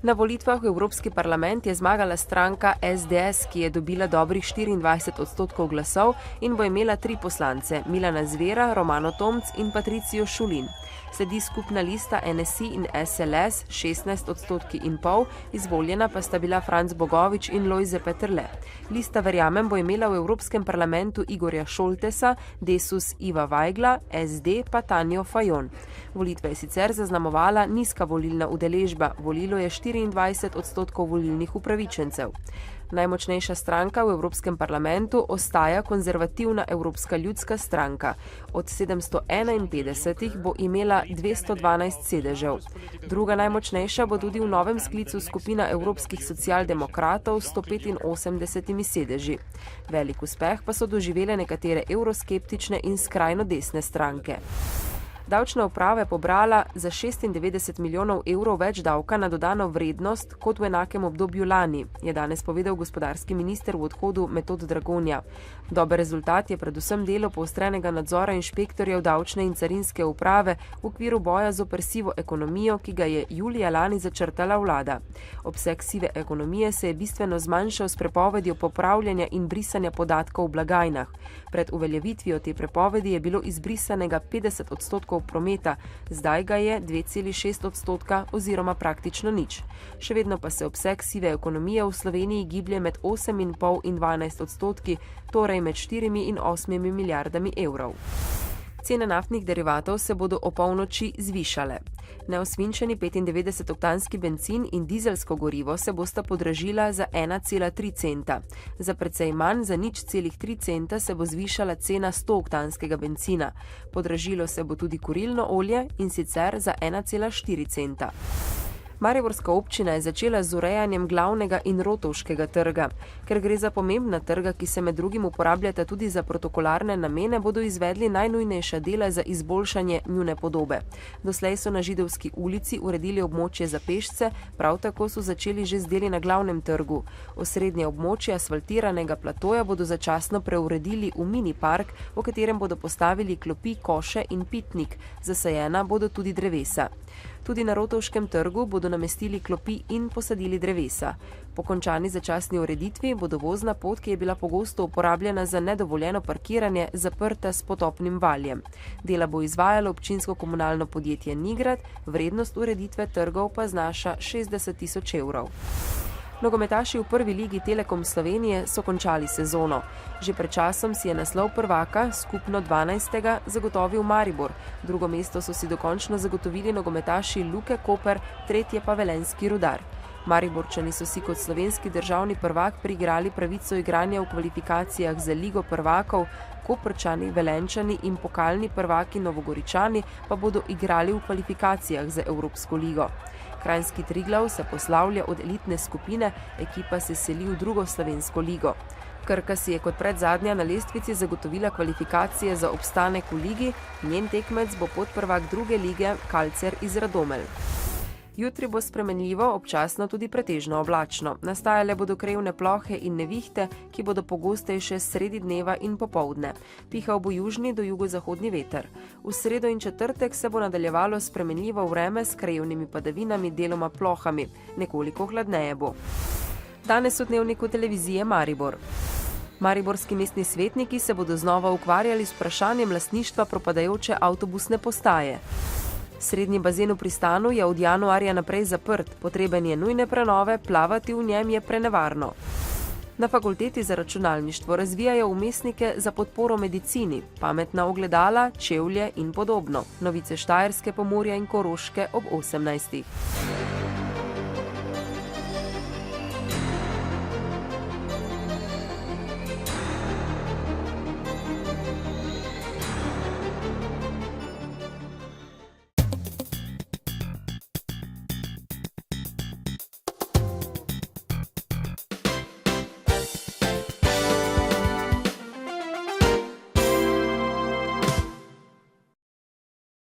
Na volitvah v Evropski parlament je zmagala stranka SDS, ki je dobila dobrih 24% glasov in bo imela 3 poslance, Milana Zvera, Romano Tomc in Patricijo Šulin. Sledi skupna lista NSI in SLS 16,5%, izvoljena pa sta bila Franc Bogovič in Lojze Peterle. Lista Verjamem bo imela v Evropskem parlamentu Igorja Šoltesa, Desus Iva Vajgla, SD pa Tanjo Fajon. Volitve je sicer zaznamovala nizka volilna udeležba, volilo je 24% volilnih upravičencev. Najmočnejša stranka v Evropskem parlamentu ostaja konzervativna Evropska ljudska stranka. Od 751 bo imela 212 sedežev. Druga najmočnejša bo tudi v novem sklicu skupina evropskih socialdemokratov s 185 sedeži. Velik uspeh pa so doživele nekatere evroskeptične in skrajno desne stranke. Davčna uprava je pobrala za 96 milijonov evrov več davka na dodano vrednost kot v enakem obdobju lani, je danes povedal gospodarski minister v odhodu Metod Dragonja. Dober rezultat je predvsem delo poostrenega nadzora inšpektorjev davčne in carinske uprave v okviru boja zoper sivo ekonomijo, ki ga je julija lani začrtala vlada. Obseg sive ekonomije se je bistveno zmanjšal s prepovedjo popravljanja in brisanja podatkov v blagajnah. Pred uveljavitvijo te prepovedi je bilo izbrisanega 50% prometa, zdaj ga je 2,6% oziroma praktično nič. Še vedno pa se obseg sive ekonomije v Sloveniji giblje med 8,5 in 12%, torej med 4 in 8 milijardami evrov. Cene naftnih derivatov se bodo opolnoči zvišale. Neosvinčeni 95-oktanski bencin in dizelsko gorivo se bosta podražila za 1,3 centa. Za precej manj, za 0,3 centa, se bo zvišala cena 100-oktanskega bencina. Podražilo se bo tudi kurilno olje in sicer za 1,4 centa. Mariborska občina je začela z urejanjem glavnega in rotovškega trga. Ker gre za pomembna trga, ki se med drugim uporabljata tudi za protokolarne namene, bodo izvedli najnujnejša dela za izboljšanje njune podobe. Doslej so na Židovski ulici uredili območje za pešce, prav tako so začeli že z deli na glavnem trgu. Osrednje območje asfaltiranega platoja bodo začasno preuredili v mini park, v katerem bodo postavili klopi, koše in pitnik. Zasajena bodo tudi drevesa. Tudi na Rotovškem trgu bodo namestili klopi in posadili drevesa. Po končani začasni ureditvi bodo vozna pot, ki je bila pogosto uporabljena za nedovoljeno parkiranje, zaprta s potopnim valjem. Dela bo izvajalo občinsko komunalno podjetje Nigrad, vrednost ureditve trgov pa znaša 60 tisoč evrov. Nogometaši v prvi ligi Telekom Slovenije so končali sezono. Že pred časom si je naslov prvaka, skupno 12. zagotovil Maribor. Drugo mesto so si dokončno zagotovili nogometaši Luke Koper, tretje pa Velenjski Rudar. Mariborčani so si kot slovenski državni prvak priigrali pravico igranja v kvalifikacijah za Ligo prvakov, Koprčani, Velenjčani in pokalni prvaki Novogoričani pa bodo igrali v kvalifikacijah za Evropsko ligo. Kranjski Triglav se poslavlja od elitne skupine, ekipa se seli v drugo slovensko ligo. Krka si je kot predzadnja na lestvici zagotovila kvalifikacije za obstanek v ligi, njen tekmec bo podprvak druge lige Kalcer iz Radomelj. Jutri bo spremenljivo, občasno tudi pretežno oblačno. Nastajale bodo krevne plohe in nevihte, ki bodo pogostejše sredi dneva in popoldne. Pihal bo južni do jugozahodni veter. V sredo in četrtek se bo nadaljevalo spremenljivo vreme s krajevnimi padavinami, deloma plohami. Nekoliko hladneje bo. Danes v dnevniku televizije Maribor. Mariborski mestni svetniki se bodo znova ukvarjali s vprašanjem lastništva propadajoče avtobusne postaje. Srednji bazen v Pristanu je od januarja naprej zaprt, potreben je nujne prenove, plavati v njem je prenevarno. Na fakulteti za računalništvo razvijajo vmesnike za podporo medicini, pametna ogledala, čevlje in podobno. Novice Štajerske, Pomurja in Koroške ob 18.